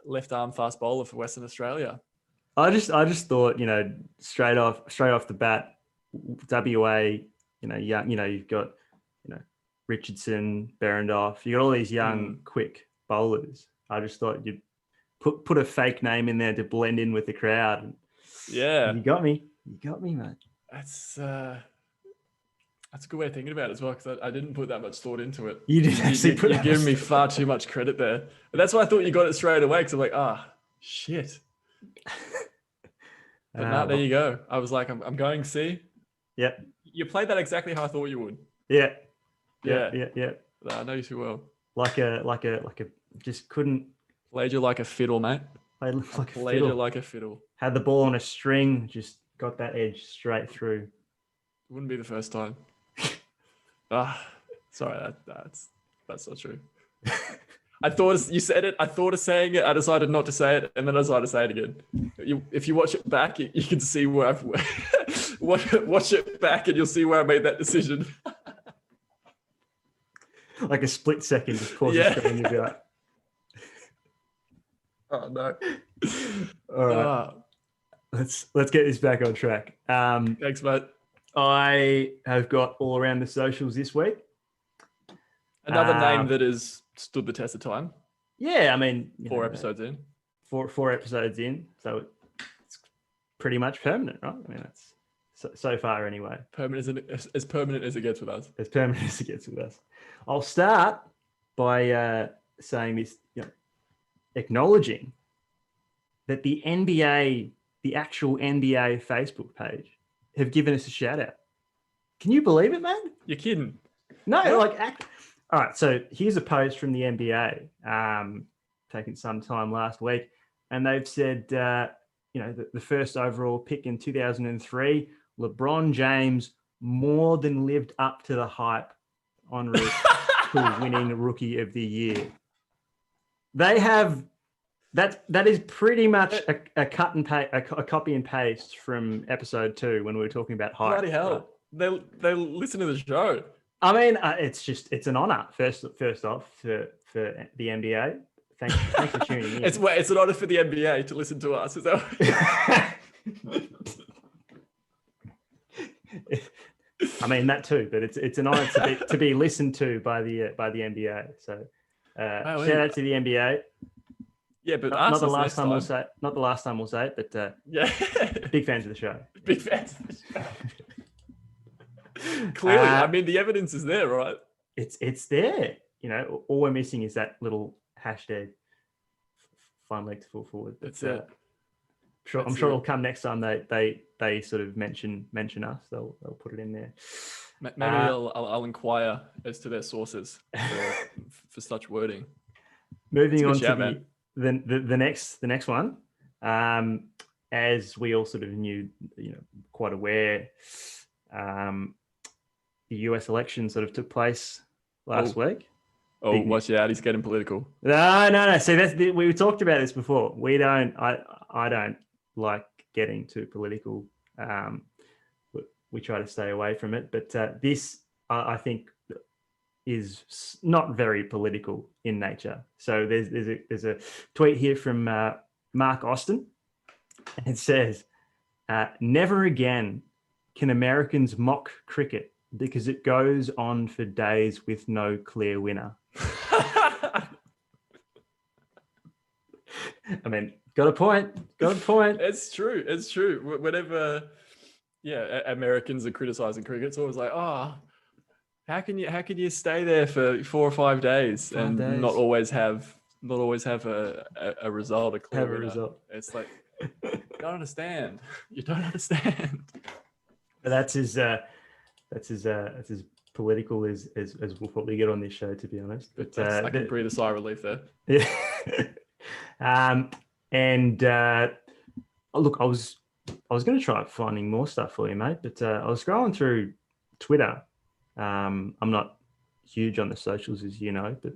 left arm fast bowler for Western Australia. I just thought, straight off the bat, WA, you've got, Richardson, Behrendorff, you got all these young, quick bowlers. I just thought you'd put a fake name in there to blend in with the crowd. Yeah. You got me, mate. that's a good way of thinking about it as well, because I didn't put that much thought into it. You didn't actually put You're that giving much me thought. far too much credit there. But that's why I thought you got it straight away, because I'm like, shit. But now there you go. I was like, I'm going C. Yep. You played that exactly how I thought you would. Yeah. Yeah. Yeah. I know you too well. Like a just couldn't Played you like a fiddle, mate. play like a Played fiddle. you like a fiddle. Had the ball on a string, just got that edge straight through. Wouldn't be the first time. Sorry, that's not true. I thought you said it. I thought of saying it. I decided not to say it, and then I decided to say it again. If you watch it back, you can see where I've watch it back, and you'll see where I made that decision. Like a split second, just pause Yeah. the screen and you'll be like, Oh no! all right, let's get this back on track. Thanks, mate. I have got all around the socials this week. Another name that has stood the test of time. Yeah, I mean, 4 episodes in. Four episodes in, so it's pretty much permanent, right? I mean, that's so far anyway. Permanent as permanent as it gets with us. As permanent as it gets with us. I'll start by saying this, acknowledging that the NBA, the actual NBA Facebook page, have given us a shout out. Can you believe it, man? You're kidding. No, all right. So here's a post from the NBA, taken some time last week, and they've said, the first overall pick in 2003, LeBron James more than lived up to the hype en route to winning Rookie of the Year. They have that is pretty much a cut and paste, a copy and paste from episode 2 when we were talking about hype. Bloody hell! Right? They listen to the show. I mean, it's an honor first off for the NBA. Thanks for tuning in. It's an honor for the NBA to listen to us. Is that? I mean that too, but it's an honor to be listened to by the NBA. So shout out to the NBA. Yeah, but not the last time we'll say it. Not the last time we'll say it, but yeah, big fans of the show. Big fans. Clearly, I mean the evidence is there, right? It's there. All we're missing is that little hashtag fine leg to full forward. That's it. I'm sure it'll come next time they sort of mention us. They'll put it in there. Maybe I'll inquire as to their sources for such wording. Moving on to the next one. As we all sort of knew, quite aware, the US election sort of took place last week. Oh, watch out! He's getting political. No. See, we talked about this before. I don't like getting too political. We try to stay away from it. But this, I think, is not very political in nature. So there's a tweet here from Mark Austin. And it says, "Never again can Americans mock cricket because it goes on for days with no clear winner." I mean, got a point. It's true. Whenever, Americans are criticizing cricket, it's always like, how can you stay there for 4 or 5 days and not always have a result, a clear result? It's like, you don't understand. You don't understand. But that's as political as we'll probably get on this show, to be honest. But I can breathe a sigh of relief there. Yeah. Look, I was going to try finding more stuff for you, mate, but I was scrolling through Twitter. I'm not huge on the socials, as you know, but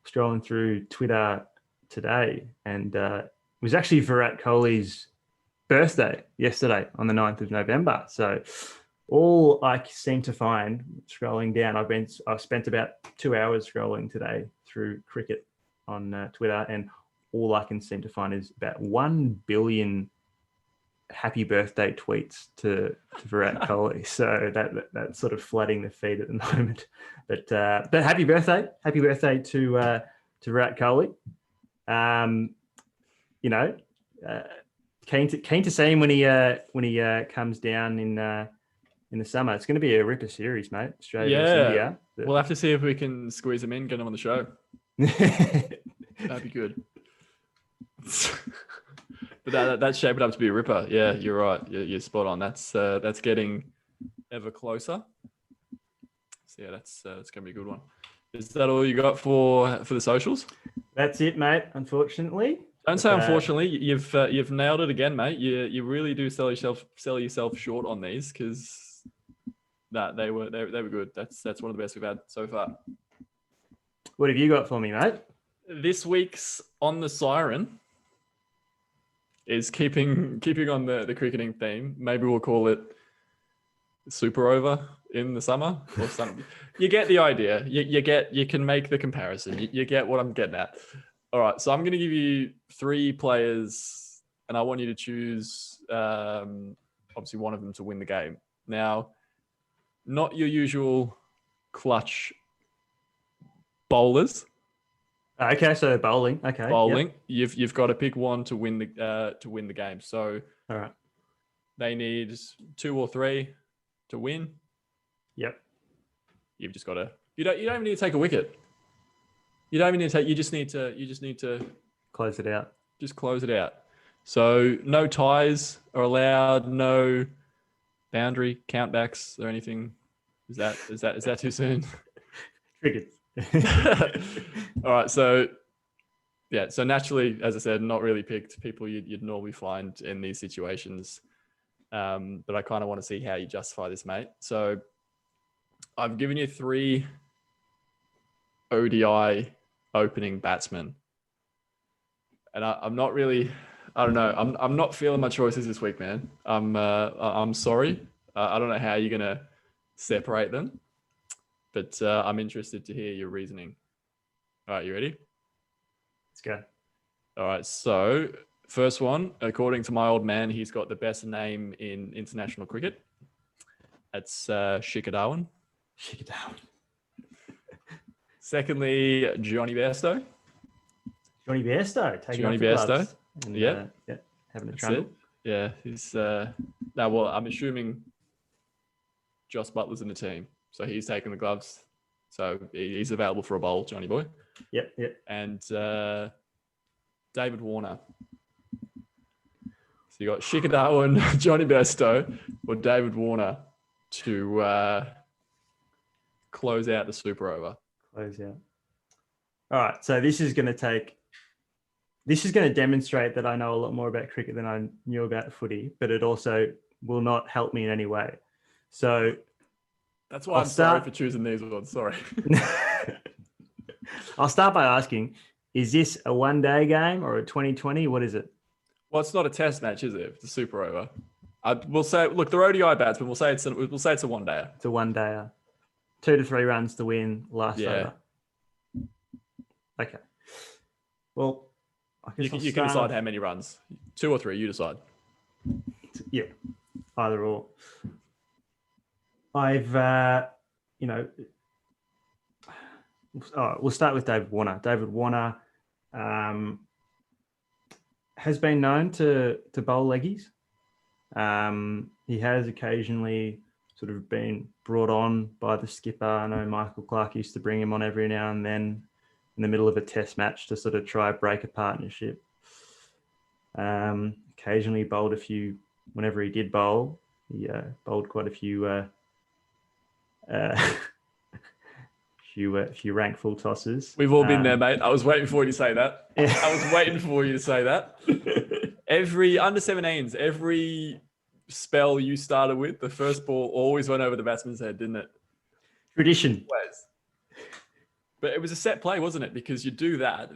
scrolling through Twitter today, and it was actually Virat Kohli's birthday yesterday on the 9th of November. So all I seem to find scrolling down, I've spent about 2 hours scrolling today through cricket on Twitter, and all I can seem to find is about 1 billion happy birthday tweets to Virat Kohli. So that's sort of flooding the feed at the moment. But happy birthday to Virat Kohli. Keen to see him when he comes down in in the summer. It's going to be a ripper series, mate. Australia versus Yeah. India. We'll have to see if we can squeeze him in, get him on the show. That'd be good. But that's shaping up to be a ripper. Yeah, you're right. You're spot on. That's getting ever closer. So yeah, that's gonna be a good one. Is that all you got for the socials? That's it, mate. Unfortunately. Don't say unfortunately. You've nailed it again, mate. You really do sell yourself short on these because they were good. That's one of the best we've had so far. What have you got for me, mate? This week's On the Siren is keeping on the cricketing theme. Maybe we'll call it Super Over in the summer or something. You get the idea. You can make the comparison. You get what I'm getting at. All right, so I'm going to give you 3 players, and I want you to choose obviously one of them to win the game. Now, not your usual clutch bowlers. Okay, so bowling. Okay, bowling. Yep. You've got to pick one to win the game. So, all right, they need 2 or 3 to win. Yep. You've just got to. You don't even need to take a wicket. You don't even need to take. You just need to close it out. Just close it out. So no ties are allowed. No boundary countbacks or anything. Is that too soon? Triggered. All right. So yeah. So naturally, as I said, not really picked people you'd normally find in these situations. But I kind of want to see how you justify this, mate. So I've given you 3 ODI opening batsmen, and I'm not really. I don't know. I'm not feeling my choices this week, man. I'm sorry. I don't know how you're gonna separate them, but I'm interested to hear your reasoning. All right, you ready? Let's go. All right. So first one, according to my old man, he's got the best name in international cricket. That's Shikhar Dhawan. Shikhar Dhawan. Secondly, Johnny Bairstow. Johnny Bairstow. Johnny Bairstow. Yeah. Having a trouble. Yeah, he's now. Well, I'm assuming Joss Butler's in the team, so he's taking the gloves. So he's available for a bowl, Johnny boy. Yep. And David Warner. So you got Shikhar Dhawan, Johnny Bairstow, or David Warner to close out the Super Over. Close out. All right. So this is going to demonstrate that I know a lot more about cricket than I knew about footy, but it also will not help me in any way. So that's why I'm sorry for choosing these ones. Sorry. I'll start by asking, is this a one-day game or a 2020? What is it? Well, it's not a test match, is it? It's a Super Over. We'll say, look, the ODI batsmen. We'll say it's a one-dayer. It's a one-dayer. 2 to 3 runs to win last over. Okay. Well, I guess you can decide how many runs. 2 or 3, you decide. Yeah, either or. I've, we'll start with David Warner. David Warner has been known to bowl leggies. He has occasionally sort of been brought on by the skipper. I know Michael Clark used to bring him on every now and then in the middle of a test match to sort of try break a partnership. Occasionally bowled a few, whenever he did bowl, he bowled quite a few few rank full tosses. We've all been there, mate. I was waiting for you to say that. I was waiting for you to say that. Every under 17s, every spell you started with, the first ball always went over the batsman's head, didn't it? Tradition. Always. But it was a set play, wasn't it? Because you do that,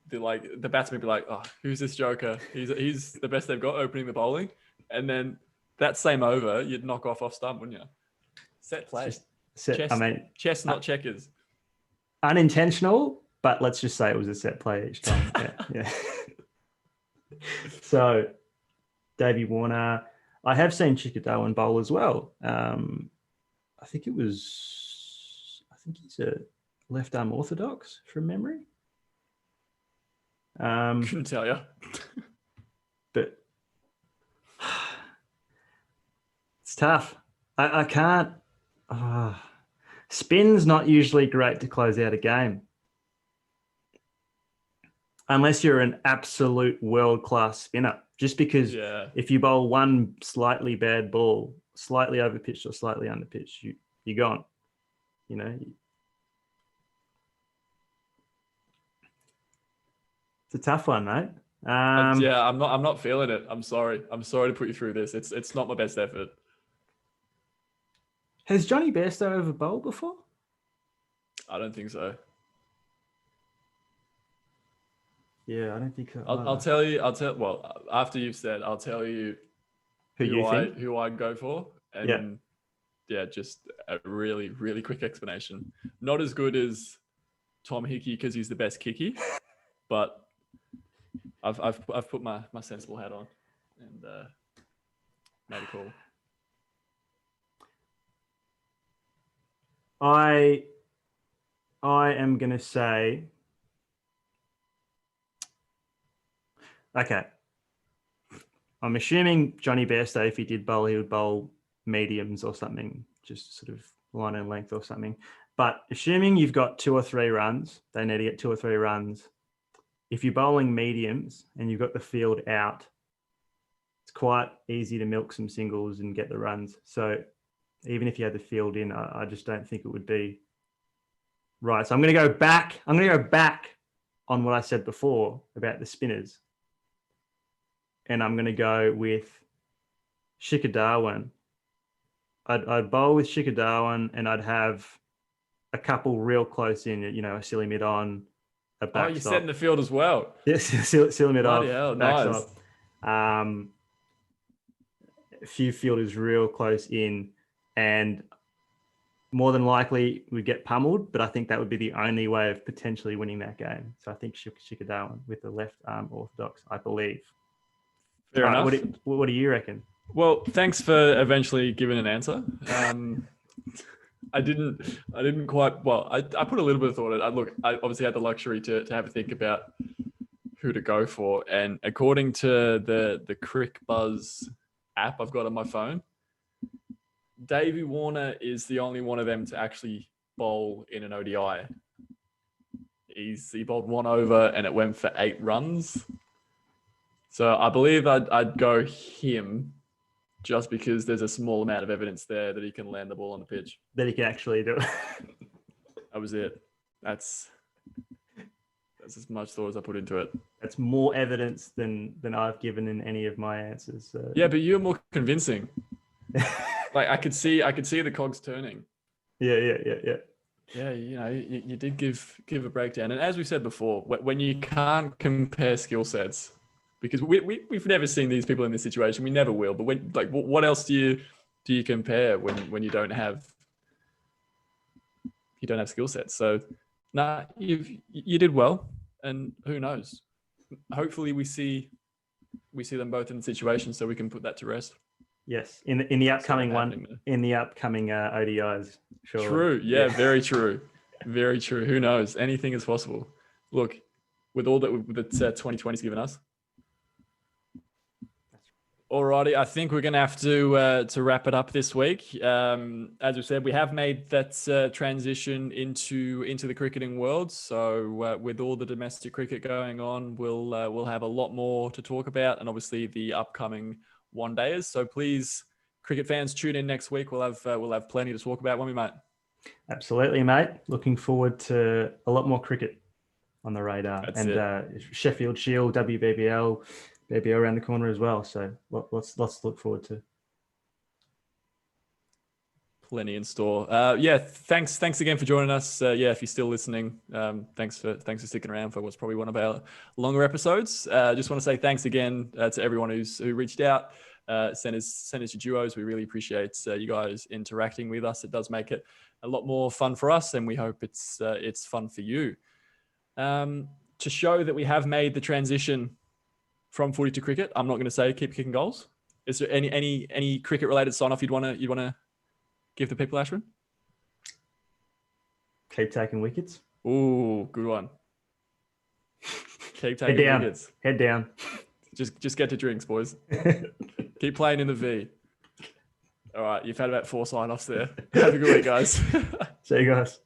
the batsman would be like, "Oh, who's this joker? He's the best they've got opening the bowling," and then that same over, you'd knock off stump, wouldn't you? Set play. Chess, not checkers. Unintentional, but let's just say it was a set play each time. Yeah. So, Davey Warner, I have seen Shikhar Dhawan bowl as well. I think he's a left arm orthodox from memory. Couldn't tell you. But it's tough. I can't. Spin's not usually great to close out a game. Unless you're an absolute world-class spinner. Just because Yeah. if you bowl one slightly bad ball, slightly overpitched or slightly underpitched, you're gone. You know, it's a tough one, mate. Yeah, I'm not feeling it. I'm sorry. I'm sorry to put you through this. It's not my best effort. Has Johnny Bairstow ever bowled before? I don't think so. Yeah, I don't think so. I'll tell you. Well, after you've said, I'll tell you Who you think? who I'd go for, Yeah. and yeah, just a really really quick explanation. Not as good as Tom Hickey because he's the best kicky, but I've put my sensible hat on and made a call. I am going to say, okay. I'm assuming Johnny Bairstow, if he did bowl, he would bowl mediums or something, just sort of line and length or something. But assuming you've got 2 or 3 runs, they need to get 2 or 3 runs. If you're bowling mediums and you've got the field out, it's quite easy to milk some singles and get the runs. So even if you had the field in, I just don't think it would be right. So I'm going to go back. I'm going to go back on what I said before about the spinners. And I'm going to go with Shikhar Dhawan. I'd bowl with Shikhar Dhawan and I'd have a couple real close in, you know, a silly mid on, a backstop. Oh, you're setting the field as well. Yes, silly mid off, Hell, backstop. nice. A few fielders real close in, and more than likely we'd get pummeled, but I think that would be the only way of potentially winning that game. So I think Shikhar Dhawan with the left arm orthodox, I believe. Fair enough. What do you reckon? Well, thanks for eventually giving an answer. I didn't quite. Well, I put a little bit of thought in it. I obviously had the luxury to have a think about who to go for, and according to the Crick Buzz app I've got on my phone, Davey Warner is the only one of them to actually bowl in an ODI. He bowled 1 over and it went for 8 runs. So I believe I'd go him, just because there's a small amount of evidence there that he can land the ball on the pitch. That he can actually do it. That was it. That's as much thought as I put into it. That's more evidence than I've given in any of my answers. So. Yeah, but you're more convincing. Like I could see the cogs turning. Yeah. Yeah, you know, you did give a breakdown, and as we said before, when you can't compare skill sets, because we've never seen these people in this situation, we never will. But when, like, what else do you compare when you don't have skill sets? So, nah, you did well, and who knows? Hopefully, we see them both in the situation, so we can put that to rest. Yes, in the upcoming ODIs. Sure. True. Yeah, very true. Very true. Who knows? Anything is possible. Look, with all that 2020's given us. Alrighty, I think we're going to have to wrap it up this week. As we said, we have made that transition into the cricketing world. So with all the domestic cricket going on, we'll have a lot more to talk about, and obviously the upcoming one-dayers. So please, cricket fans, tune in next week. We'll have plenty to talk about, won't we, mate? Absolutely, mate. Looking forward to a lot more cricket on the radar. That's and Sheffield Shield, WBBL, BBL around the corner as well. So lots to look forward to. Plenty in store. Thanks again for joining us. If you're still listening, thanks for sticking around for what's probably one of our longer episodes. Just want to say thanks again to everyone who reached out, send us your duos. We really appreciate you guys interacting with us. It does make it a lot more fun for us, and we hope it's fun for you. To show that we have made the transition from footy to cricket, I'm not going to say keep kicking goals. Is there any cricket related sign off you'd want to give the people, Ashwin? Keep taking wickets. Ooh, good one. Keep taking wickets. Head down. Just get to drinks, boys. Keep playing in the V. All right, you've had about 4 sign-offs there. Have a good week, guys. See you guys.